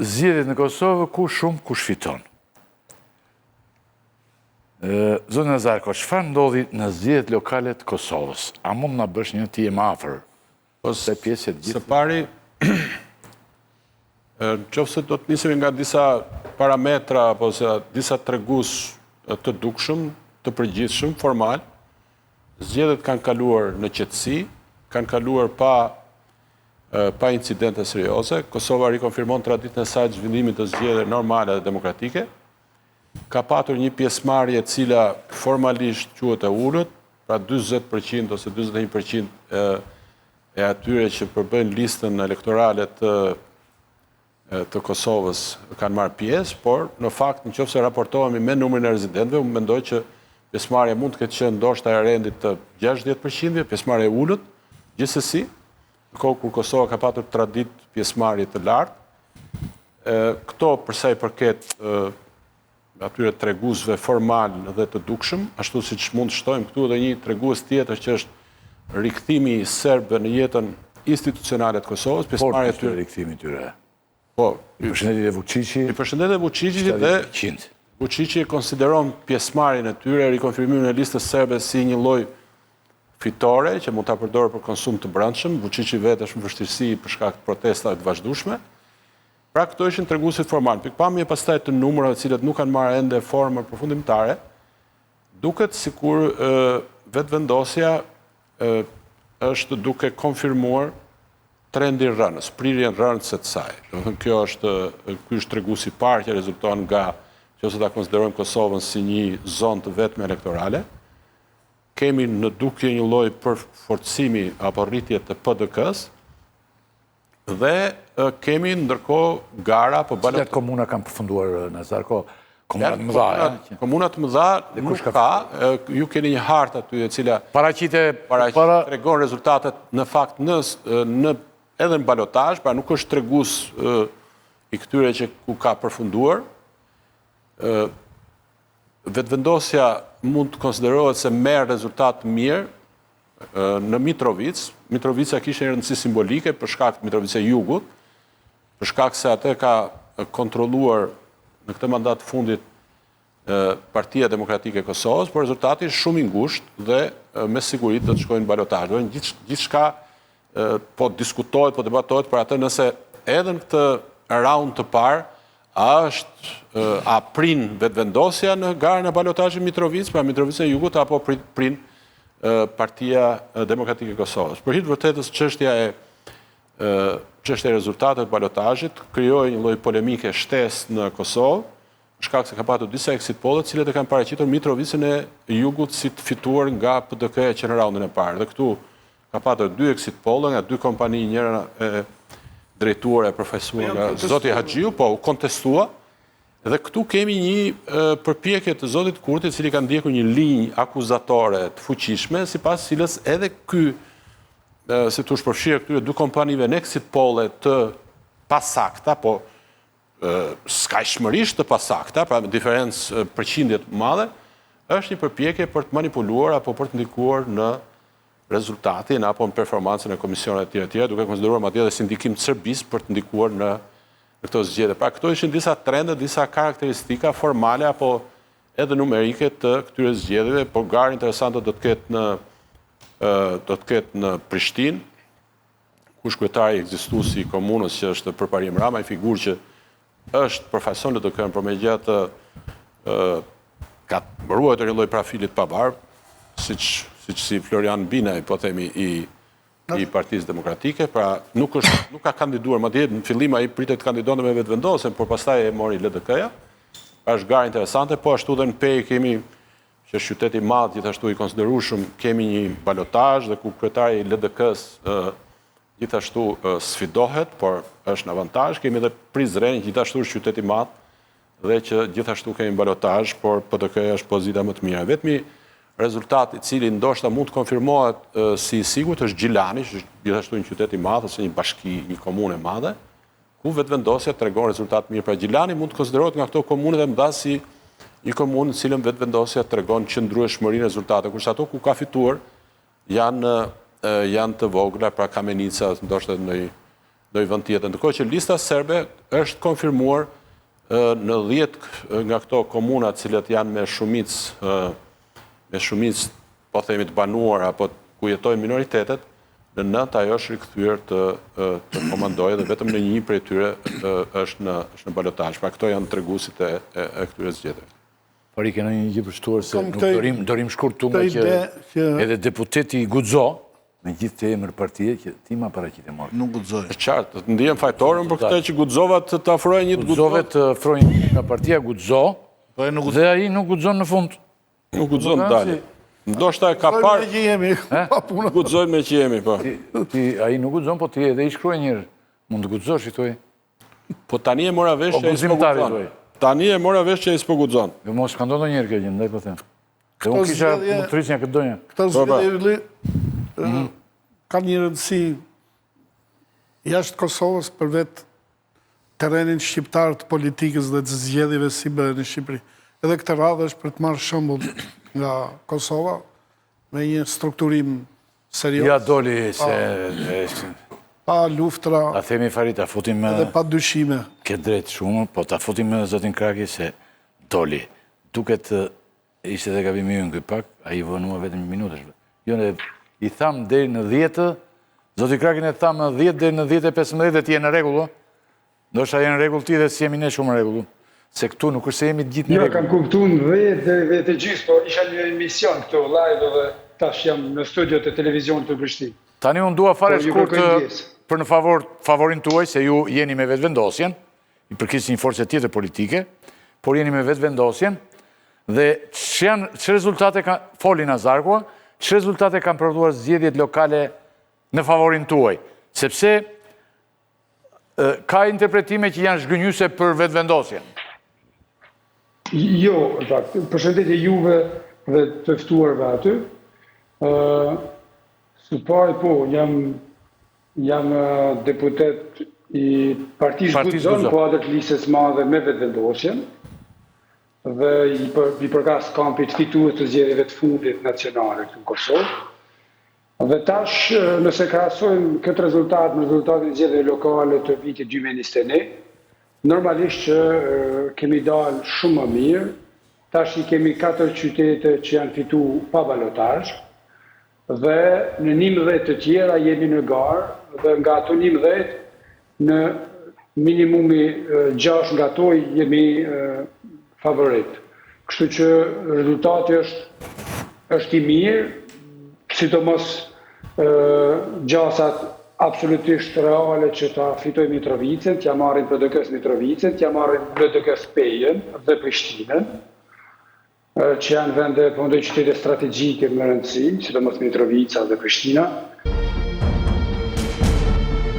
zgjedhjet në Kosovë, kush shumë, kush fiton. Zonë Nazarko, çfarë ndodhi në zgjedhjet lokale të Kosovës? A mund na bësh një ti më afër? Ose pjesë të gjithë? Së pari, nëse do të nisemi nga disa parametra apo disa tregues të dukshëm, të përgjithshëm, formal, zgjedhjet kanë kaluar në qetësi, kanë kaluar pa incidente serioze. Kosova rikonfirmon traditën e saj të zhvillimit të zgjedhjeve normale dhe demokratike. Ka patur një pjesëmarrje e cila formalisht quhet e ulët, pra 40% ose 41% e atyre që përbëjnë listën elektorale të Kosovës kanë marrë pjesë, por në fakt nëse raportohemi me numrin e rezidentëve, unë mendoj që pjesëmarrja mund të ketë qenë ndoshta e rendit të 60%, pjesëmarrja e ulët, gjithsesi, në kohë kur Kosova ka patur traditë pjesëmarrje të lartë. Këto përsa i përket atyre treguesve formal dhe të dukshëm, ashtu siç mund të shtojmë këtu edhe një tregues tjetër që është rikthimi i serbëve në jetën institucionale të Kosovës, pjesëmarrja e tyre rikthimi i tyre. Po, i përshëndetje Vučići. I përshëndetje Vučići dhe Vučići konsideron pjesëmarrjen e tyre, rikonfirmimin e listës serbe si një lloj fitore që mund ta përdorë për konsum të brendshëm. Vučići vetë është në vështirësi për shkak të protestave të vazhdueshme. Pra këto ishin treguesit formal. Pikpamje pastaj të numrave të cilët nuk kanë marrë ende formën përfundimtare, duket sikur vetëvendosja është duke konfirmuar trendi rënës, prirjen rënëse të saj. Ky është treguesi i parë që rezulton nga nëse ta konsiderojmë Kosovën si një zonë të vetme elektorale. Kemi në dukje një lloj përforcimi apo rritje të PDK-s dhe kemi ndërkohë gara apo cilat komuna kanë përfunduar Nazarko? Komunat më dha. Komunat më dha nuk ka. Ju keni një hartë aty e cila tregon rezultatet në fakt edhe në balotazh, pra nuk është tregues i këtyre që ku ka përfunduar. Vetëvendosja mund të konsiderohet se merr rezultat mirë në Mitrovic. Mitrovica kishte një rëndësi simbolike për shkak të Mitrovice Jugut, për shkak se atë ka kontrolluar në këtë mandat të fundit Partia Demokratike e Kosovës, por rezultati është shumë i ngushtë dhe me siguri do të shkojnë në balotazh. Gjithçka po diskutohet, po debatohet për atë nëse edhe në këtë raund të parë a prin vetëvendosja në garën e balotazhit Mitrovic, pra Mitrovica e Jugut, apo prin Partia Demokratike e Kosovës. Për hir të vërtetës çështja e rezultateve të balotazhit krijoi një lloj polemike shtesë në Kosovë, për shkak se ka patur disa exit poll të cilët e kanë paraqitur Mitrovicën e Jugut si të fituar nga PDK-ja që në raundin e parë. Dhe këtu ka patur 2 exit poll nga 2 kompani, njëra e drejtuar e përfaqësuar nga zoti Haxhiu, po u kontestua. Dhe këtu kemi një përpjekje të zotit Kurti, i cili ka ndjekur një linjë akuzatore të fuqishme, sipas cilës edhe ky, si tu shpërfshirë këtyre 2 kompanive në exit poll të pasakta, po skajshmërisht të pasakta, pra me diferencë përqindje të madhe, është një përpjekje për të manipuluar apo për të ndikuar në rezultatin apo në performancën e komisioneve të tjera, duke konsideruar madje edhe sindikim të Serbisë për të ndikuar në këto zgjedhje. Pra këto ishin disa trende, disa karakteristika formale apo edhe numerike të këtyre zgjedhjeve, por garë interesante do të ketë në Prishtinë, ku kryetari ekzistuesi i komunës që është Përparim Rama, një figurë që është përfaqëson LDK-n, por megjithatë ka ruajtur një lloj profili të pavarur, siç si Florian Binaj, po themi, i Partisë Demokratike, pra nuk ka kandiduar, madje në fillim ai pritet të kandidonte me vetëvendosjen, por pastaj e mori LDK-ja. Është garë interesante, po ashtu edhe në Pejë kemi që është qytet i madh, gjithashtu i konsiderueshëm, kemi një balotazh dhe ku kryetari i LDK-s gjithashtu sfidohet, por është në avantazh. Kemi edhe Prizren, gjithashtu është qytet i madh dhe që gjithashtu kemi balotazh, por PDK-ja është pozita më të mirë. Vetmi rezultat i cili ndoshta mund të konfirmohet si i sigurt është Gjilani, që është gjithashtu një qytet i madh ose një bashki, një komunë e madhe, ku vetëvendosja tregon rezultat mirë. Pra Gjilani mund të konsiderohet nga këto komunet e mëdha si një komunë në cilën vetëvendosja tregon qëndrueshmërinë e rezultateve, kurse ato ku ka fituar janë të vogla, pra Kamenica, ndoshta në do i vend tjetër. Ndërkohë që lista serbe është konfirmuar në 10 nga këto komuna të cilat janë me shumicë po themi të banuar apo ku jetojnë minoritetet, në 9 ajo është rikthyer të komandojë dhe vetëm në një prej tyre është në balotazh. Pra këto janë treguesit e këtyre zgjedhjeve. Por i kena një gjë përshtuar se nuk dorim shkurtu nga që edhe deputeti Guxo, me gjithë të emër partie, që ti ma paraqitë morë. Nuk guxoj. Është qartë, të ndihem fajtorën për këtë që Guxova të afrojë një të Guxove të afrojnë nga partia Guxo, dhe ai nuk guxon në fund. Nuk guxon dalë. Ndoshta e ka parë. Guxojmë me që jemi, po. Ai nuk guxon, po ti edhe i shkruaj njërë. Mund të guxosh i thuaj. Po tani e mora vesh që ai s'po guxon. Tani e mora vesh që ai s'po guxon. Jo mos ka ndodhur njërë kjo gjë, ndaj po them. Dhe unë kisha mutrisja këtë donja. Këta zgjedhje ka një rëndësi jashtë Kosovës për vetë terrenin shqiptar të politikës dhe të zgjedhjeve si bëhen në Shqipëri. Edhe këtë radhë është për të marrë shembull nga Kosova me një strukturim serioz. Ja doli se pa luftra. A themi Farit, a futim edhe pa dyshime. Ke drejt shumë, po ta futim zotin Kraki se doli. Duket ishte dhe gabimi ju në këj pak, a i vënua vetëm një minutësh. Jo në i thamë deri në 10, zotin Krakin e thamë 10 deri në 10:15 dhe ti e në regullë, do shta e në regullë ti dhe si jemi ne shumë në regullë. Se këtu nuk është se jemi të gjithë në regullë. Jo, kam kuptu në 10 dhe gjysë, po isha një emision këtu live dhe tash jam në studio të televizionit të Prishtinë. Tani unë dua fare shkurt për në favorin tuaj, se ju jeni me vetëvendosjen, i përkisë një forse tjetër politike, por jeni me vetëvendosjen, dhe që rezultate ka folin Azarkua, që rezultate kanë prodhuar zgjedhjet lokale në favorin tuaj? Sepse ka interpretime që janë zhgënjyse për vetëvendosjen. Jo, përshëndetje juve dhe të ftuarve aty. Së pari po, jam deputet i Partisë Guxon, po atë të listës madhe me vetëvendosjen, dhe i përkas kampit fitues të zgjedhjeve të fundit nacionale këtu në Kosovë. Dhe tash, nëse krahasojmë këtë rezultat me rezultatin e zgjedhjeve lokale të vitit 2021, normalisht që kemi dalë shumë më mirë. Tash i kemi 4 qytete që janë fitu pa balotazh, dhe në 11 të tjera jemi në garë, dhe nga ato 11 në minimumi 6 nga to jemi favorit. Kështu që rezultati është i mirë, sidomos gjasat absolutisht reale që ta fitoj Mitrovicën, t'ja marrin PDK-s Mitrovicën, t'ja marrin BDK-s Pejën dhe Prishtinën, që janë vende, po ndoj qytete strategjike më rëndësi, sidomos Mitrovica dhe Prishtina.